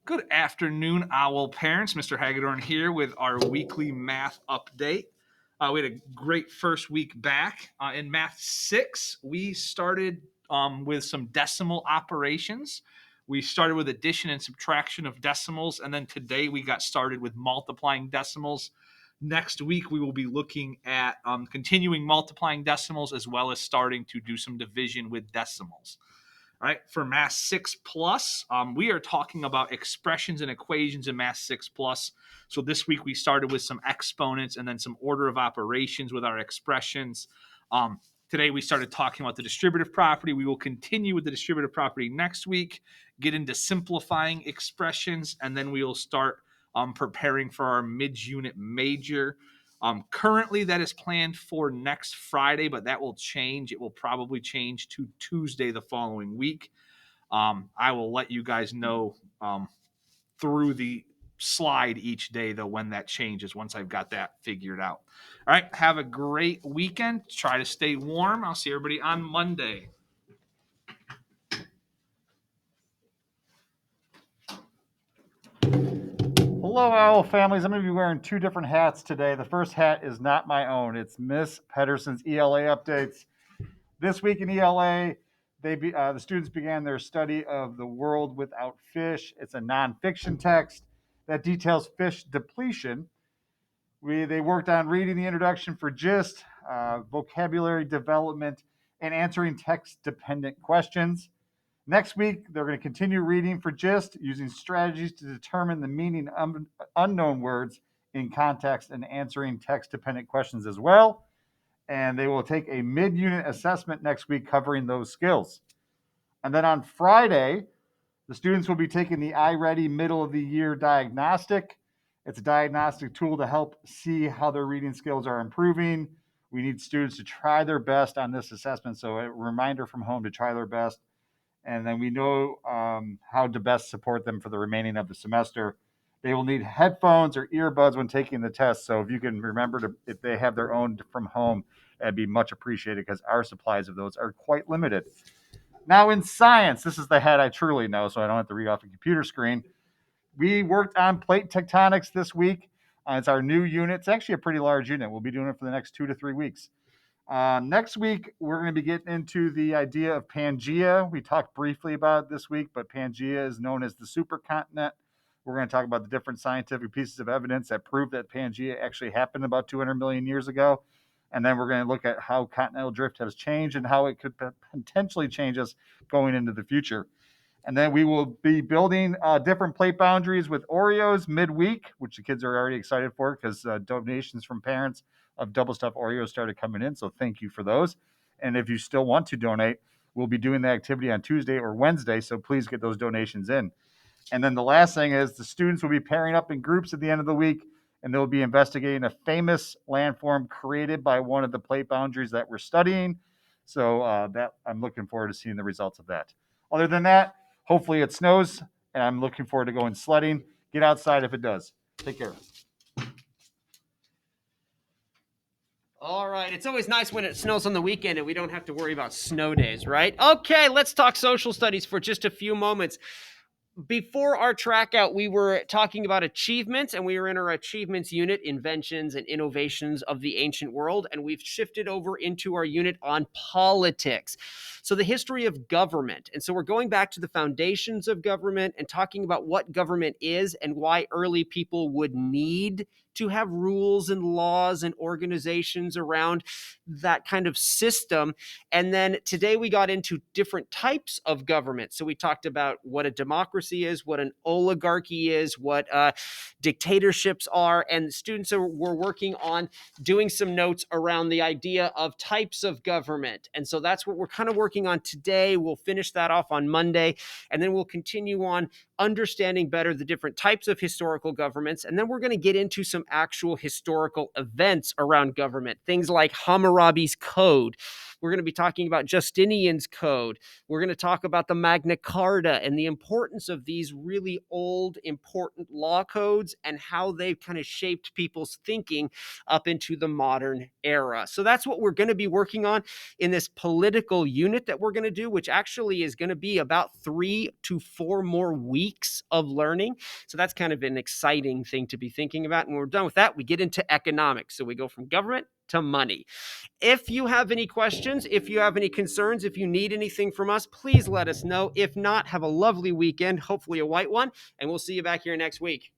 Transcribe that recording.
Good afternoon, Owl parents. Mr. Hagedorn here with our weekly math update. We had a great first week back. In Math 6, we started with some decimal operations. We started with addition and subtraction of decimals, and then today we got started with multiplying decimals. Next week, we will be looking at continuing multiplying decimals as well as starting to do some division with decimals. All right, for Math 6 Plus, we are talking about expressions and equations in Math 6 Plus. So this week we started with some exponents and then some order of operations with our expressions. Today we started talking about the distributive property. We will continue with the distributive property next week, get into simplifying expressions, and then we will start preparing for our mid-unit major. Currently, that is planned for next Friday, but that will change. It will probably change to Tuesday the following week. I will let you guys know through the slide each day, though, when that changes once I've got that figured out. All right, have a great weekend. Try to stay warm. I'll see everybody on Monday. Hello, Owl families. I'm going to be wearing two different hats today. The first hat is not my own. It's Miss Pedersen's ELA updates. This week in ELA, the students began their study of The World Without Fish. It's a nonfiction text that details fish depletion. They worked on reading the introduction for GIST, vocabulary development, and answering text-dependent questions. Next week, they're going to continue reading for GIST using strategies to determine the meaning of unknown words in context and answering text-dependent questions as well. And they will take a mid-unit assessment next week covering those skills. And then on Friday, the students will be taking the iReady Middle of the Year Diagnostic. It's a diagnostic tool to help see how their reading skills are improving. We need students to try their best on this assessment, so a reminder from home to try their best. And then we know how to best support them for the remaining of the semester. They will need headphones or earbuds when taking the test. So if you can remember to, if they have their own from home, that'd be much appreciated because our supplies of those are quite limited. Now in science, this is the hat I truly know, so I don't have to read off a computer screen. We worked on plate tectonics this week. It's our new unit. It's actually a pretty large unit. We'll be doing it for the next 2 to 3 weeks. Next week, we're going to be getting into the idea of Pangaea. We talked briefly about it this week, but Pangaea is known as the supercontinent. We're going to talk about the different scientific pieces of evidence that prove that Pangaea actually happened about 200 million years ago. And then we're going to look at how continental drift has changed and how it could potentially change us going into the future. And then we will be building different plate boundaries with Oreos midweek, which the kids are already excited for because donations from parents of double stuffed Oreos started coming in. So thank you for those. And if you still want to donate, we'll be doing the activity on Tuesday or Wednesday. So please get those donations in. And then the last thing is the students will be pairing up in groups at the end of the week, and they'll be investigating a famous landform created by one of the plate boundaries that we're studying. So that I'm looking forward to seeing the results of that. Other than that, hopefully it snows, and I'm looking forward to going sledding. Get outside if it does. Take care. All right. It's always nice when it snows on the weekend and we don't have to worry about snow days, right? Okay, let's talk social studies for just a few moments. Before our track out, we were talking about achievements, and we were in our achievements unit, inventions and innovations of the ancient world, and we've shifted over into our unit on politics. So the history of government. And so we're going back to the foundations of government and talking about what government is and why early people would need to have rules and laws and organizations around that kind of system. And then today we got into different types of government. So we talked about what a democracy is, what an oligarchy is, what dictatorships are, and students were working on doing some notes around the idea of types of government. And so that's what we're kind of working on today. We'll finish that off on Monday, and then we'll continue on understanding better the different types of historical governments. And then we're going to get into some actual historical events around government, things like Hammurabi's Code. We're going to be talking about Justinian's Code. We're going to talk about the Magna Carta and the importance of these really old, important law codes and how they've kind of shaped people's thinking up into the modern era. So that's what we're going to be working on in this political unit that we're going to do, which actually is going to be about 3 to 4 more weeks of learning. So that's kind of an exciting thing to be thinking about. And when we're done with that, we get into economics. So we go from government to money. If you have any questions, if you have any concerns, if you need anything from us, please let us know. If not, have a lovely weekend, hopefully a white one, and we'll see you back here next week.